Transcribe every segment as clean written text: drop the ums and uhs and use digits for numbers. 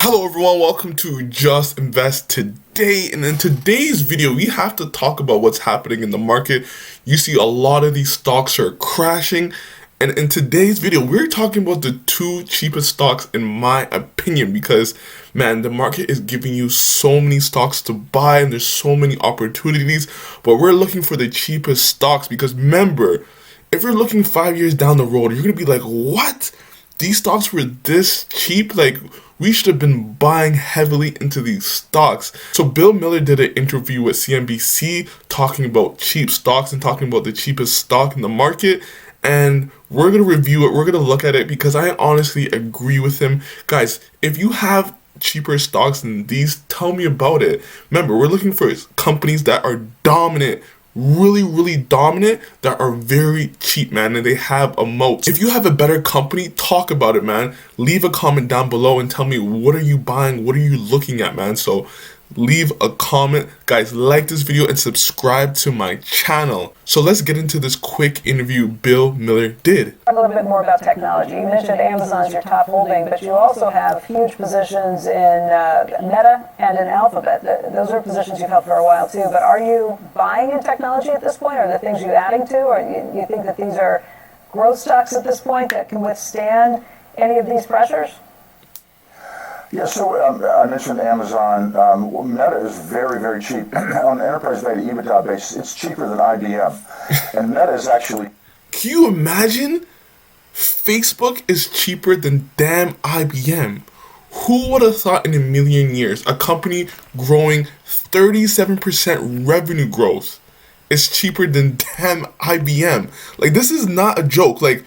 Hello everyone, welcome to Just Invest Today. And in today's video, we have to talk about what's happening in the market. You see a lot of these stocks are crashing. And in today's video, we're talking about the two cheapest stocks in my opinion, because man, the market is giving you so many stocks to buy and there's so many opportunities, but we're looking for the cheapest stocks because remember, if you're looking 5 years down the road, you're gonna be like, what? These stocks were this cheap? Like, we should have been buying heavily into these stocks. So Bill Miller did an interview with CNBC talking about cheap stocks and talking about the cheapest stock in the market. And we're going to review it. We're going to look at it because I honestly agree with him. Guys, if you have cheaper stocks than these, tell me about it. Remember, we're looking for companies that are dominant, really dominant, that are very cheap, man, and they have a moat. If you have a better company, talk about it, man. Leave a comment down below and tell me, what are you buying? What are you looking at, man? So leave a comment. Guys, like this video and subscribe to my channel. So let's get into this quick interview Bill Miller did. A little bit more about technology. You mentioned Amazon's your top holding, but you also have huge positions in Meta and in Alphabet. Those are positions you've held for a while too, but are you buying in technology at this point? Are the things you're adding to, or you think that these are growth stocks at this point that can withstand any of these pressures? Yeah, so I mentioned Amazon. Meta is very cheap. On an enterprise value to EBITDA basis, it's cheaper than IBM. And Meta is actually... Can you imagine? Facebook is cheaper than damn IBM. Who would have thought in a million years a company growing 37% revenue growth is cheaper than damn IBM? Like, this is not a joke. Like,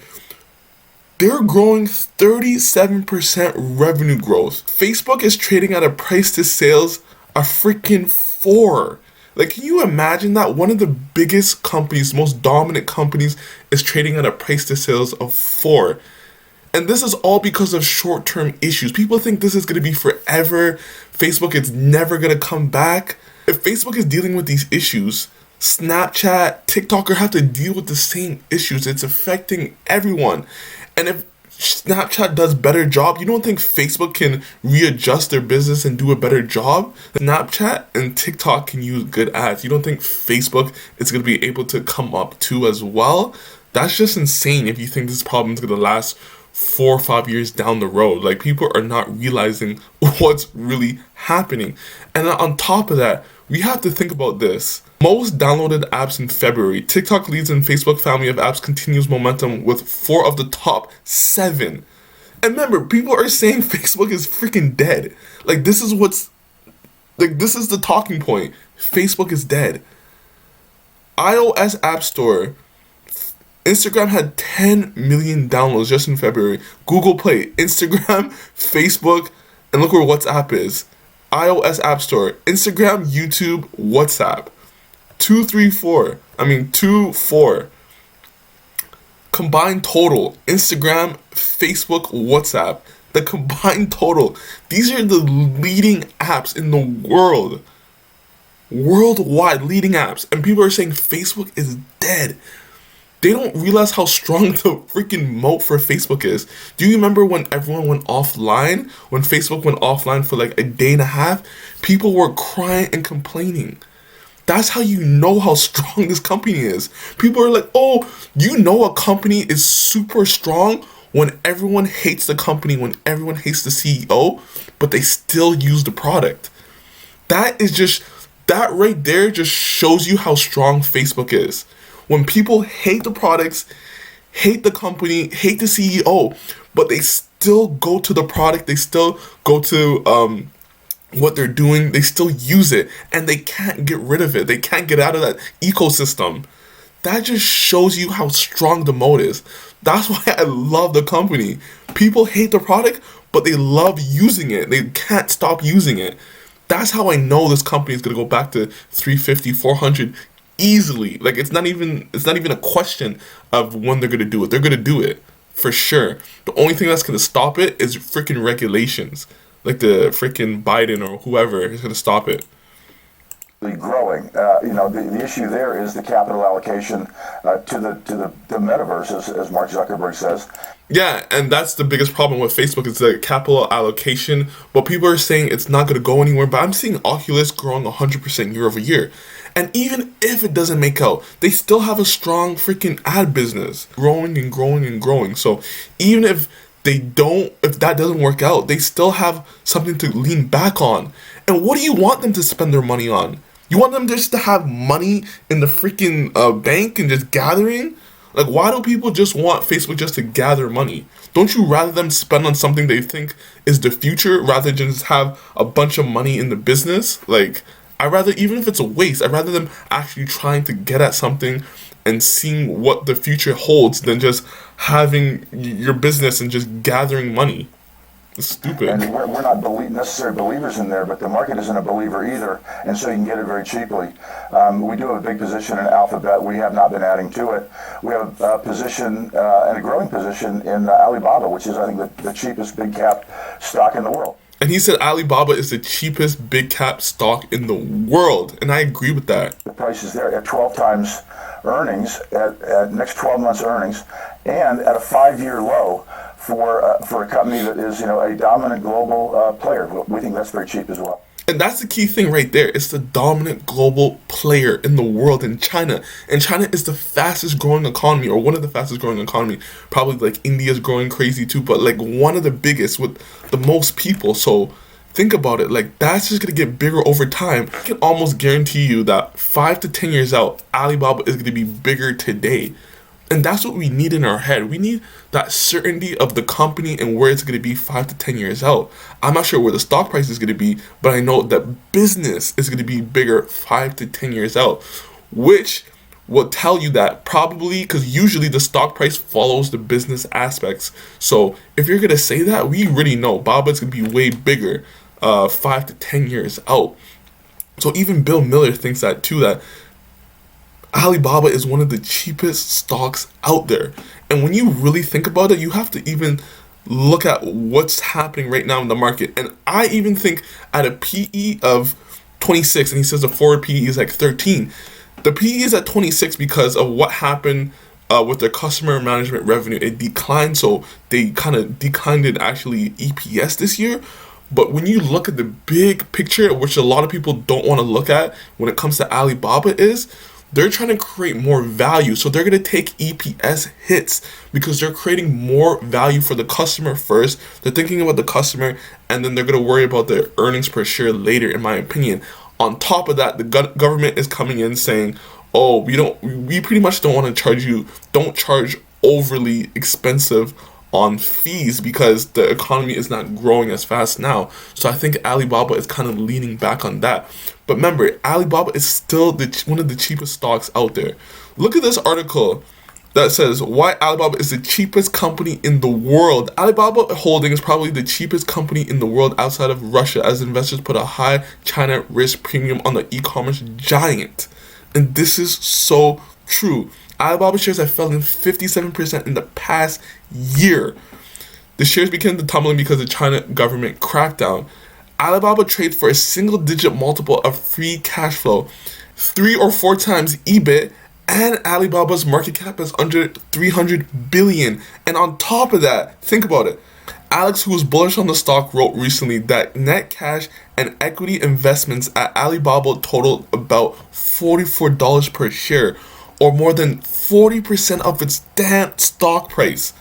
they're growing 37% revenue growth. Facebook is trading at a price to sales a freaking 4. Like, can you imagine that? One of the biggest companies, most dominant companies, is trading at a price to sales of 4. And this is all because of short-term issues. People think this is going to be forever. Facebook is never going to come back. If Facebook is dealing with these issues, Snapchat, TikTok have to deal with the same issues. It's affecting everyone. And if Snapchat does better job, you don't think Facebook can readjust their business and do a better job? Snapchat and TikTok can use good ads. You don't think Facebook is going to be able to come up too as well? That's just insane if you think this problem is going to last 4 or 5 years down the road. Like, people are not realizing what's really happening. And on top of that, we have to think about this. Most downloaded apps in February. TikTok leads in Facebook family of apps, continues momentum with 4 of the top 7. And remember, people are saying Facebook is freaking dead. Like, this is the talking point. Facebook is dead. iOS App Store. Instagram had 10 million downloads just in February. Google Play, Instagram, Facebook, and look where WhatsApp is. iOS App Store, Instagram, YouTube, WhatsApp. 2, 4. Combined total, Instagram, Facebook, WhatsApp. The combined total. These are the leading apps in the world. Worldwide leading apps. And people are saying Facebook is dead. They don't realize how strong the freaking moat for Facebook is. Do you remember when everyone went offline? When Facebook went offline for like a day and a half? People were crying and complaining. That's how you know how strong this company is. People are like, oh, you know a company is super strong when everyone hates the company, when everyone hates the CEO, but they still use the product. That right there just shows you how strong Facebook is. When people hate the products, hate the company, hate the CEO, but they still go to the product, they still go to what they're doing, they still use it, and they can't get rid of it. They can't get out of that ecosystem. That just shows you how strong the moat is. That's why I love the company. People hate the product, but they love using it. They can't stop using it. That's how I know this company is going to go back to 350, 400 easily. Like, it's not even a question of when they're going to do it. They're going to do it for sure. The only thing that's going to stop it is freaking regulations. Like the freaking Biden or whoever is going to stop it. growing. The issue there is the capital allocation to the metaverse, as Mark Zuckerberg says. Yeah, and that's the biggest problem with Facebook is the capital allocation. But people are saying it's not going to go anywhere. But I'm seeing Oculus growing 100% year over year. And even if it doesn't make out, they still have a strong freaking ad business growing and growing and growing. So even if that doesn't work out, they still have something to lean back on. And what do you want them to spend their money on? You want them just to have money in the freaking bank and just gathering? Like, why do people just want Facebook just to gather money? Don't you rather them spend on something they think is the future rather than just have a bunch of money in the business? Like, I'd rather, even if it's a waste, I'd rather them actually trying to get at something and seeing what the future holds than just having your business and just gathering money. It's stupid. And we're not necessarily believers in there, but the market isn't a believer either, and so you can get it very cheaply. We do have a big position in Alphabet. We have not been adding to it. We have a position and a growing position in Alibaba, which is, I think, the cheapest big cap stock in the world. And he said Alibaba is the cheapest big cap stock in the world, and I agree with that. The price is there at 12 times earnings, at next 12 months earnings, and at a 5-year low for a company that is, a dominant global player. We think that's very cheap as well. And that's the key thing right there. It's the dominant global player in the world in China. And China is the fastest growing economy, or one of the fastest growing economy. Probably like India's growing crazy too, but like one of the biggest with the most people. So think about it. Like, that's just going to get bigger over time. I can almost guarantee you that 5 to 10 years out, Alibaba is going to be bigger today. And that's what we need in our head. We need that certainty of the company and where it's going to be 5 to 10 years out. I'm not sure where the stock price is going to be, but I know that business is going to be bigger 5 to 10 years out, which will tell you that probably because usually the stock price follows the business aspects. So if you're going to say that, we already know Baba's going to be way bigger 5 to 10 years out. So even Bill Miller thinks that too, that Alibaba is one of the cheapest stocks out there. And when you really think about it, you have to even look at what's happening right now in the market. And I even think at a PE of 26, and he says the forward PE is like 13. The PE is at 26 because of what happened with their customer management revenue. It declined, so they kind of declined in actually EPS this year. But when you look at the big picture, which a lot of people don't want to look at when it comes to Alibaba, is they're trying to create more value. So they're going to take EPS hits because they're creating more value for the customer first. They're thinking about the customer, and then they're going to worry about their earnings per share later, in my opinion. On top of that, the government is coming in saying, oh, we pretty much don't want to don't charge overly expensive on fees because the economy is not growing as fast now. So I think Alibaba is kind of leaning back on that. But remember, Alibaba is still one of the cheapest stocks out there. Look at this article that says why Alibaba is the cheapest company in the world. Alibaba Holding is probably the cheapest company in the world outside of Russia, as investors put a high China risk premium on the e-commerce giant. And this is so true. Alibaba shares have fallen 57% in the past year. The shares began to tumbling because of the China government crackdown. Alibaba trades for a single-digit multiple of free cash flow, 3 or 4 times EBIT, and Alibaba's market cap is under 300 billion. And on top of that, think about it. Alex, who was bullish on the stock, wrote recently that net cash and equity investments at Alibaba totaled about $44 per share, or more than 40% of its damn stock price.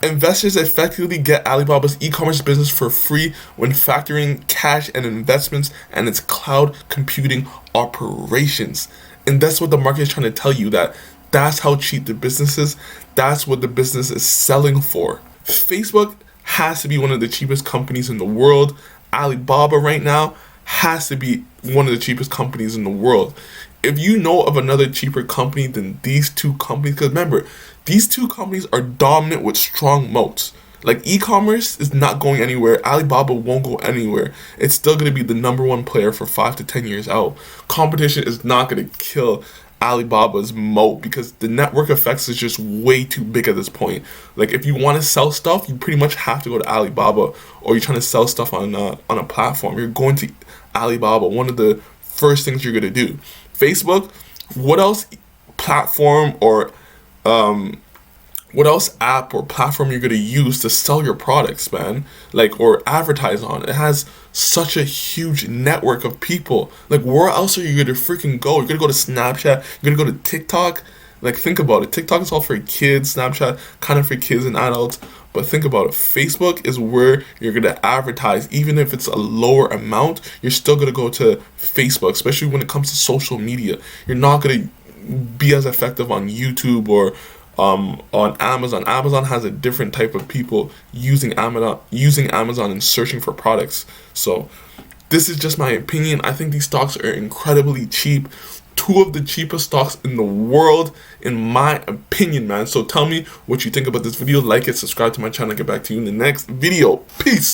Investors effectively get Alibaba's e-commerce business for free when factoring cash and investments and its cloud computing operations. And that's what the market is trying to tell you, that that's how cheap the business is. That's what the business is selling for. Facebook has to be one of the cheapest companies in the world. Alibaba right now has to be one of the cheapest companies in the world. If you know of another cheaper company than these two companies, because remember, these two companies are dominant with strong moats. Like, e-commerce is not going anywhere. Alibaba won't go anywhere. It's still going to be the number one player for 5 to 10 years out. Competition is not going to kill Alibaba's moat because the network effects is just way too big at this point. Like, if you want to sell stuff, you pretty much have to go to Alibaba, or you're trying to sell stuff on a platform. You're going to Alibaba, one of the first things you're gonna do. Facebook, what else platform or what else app or platform you're gonna use to sell your products, man? Like, or advertise on? It has such a huge network of people. Like, where else are you gonna freaking go? You're gonna go to Snapchat, you're gonna go to TikTok. Like, think about it. TikTok is all for kids, Snapchat kind of for kids and adults. But think about it. Facebook is where you're gonna advertise. Even if it's a lower amount, you're still gonna go to Facebook, especially when it comes to social media. You're not gonna be as effective on YouTube or on Amazon. Amazon has a different type of people using Amazon and searching for products. So this is just my opinion. I think these stocks are incredibly cheap. Two of the cheapest stocks in the world, in my opinion, man. So tell me what you think about this video. Like it, subscribe to my channel, get back to you in the next video. Peace.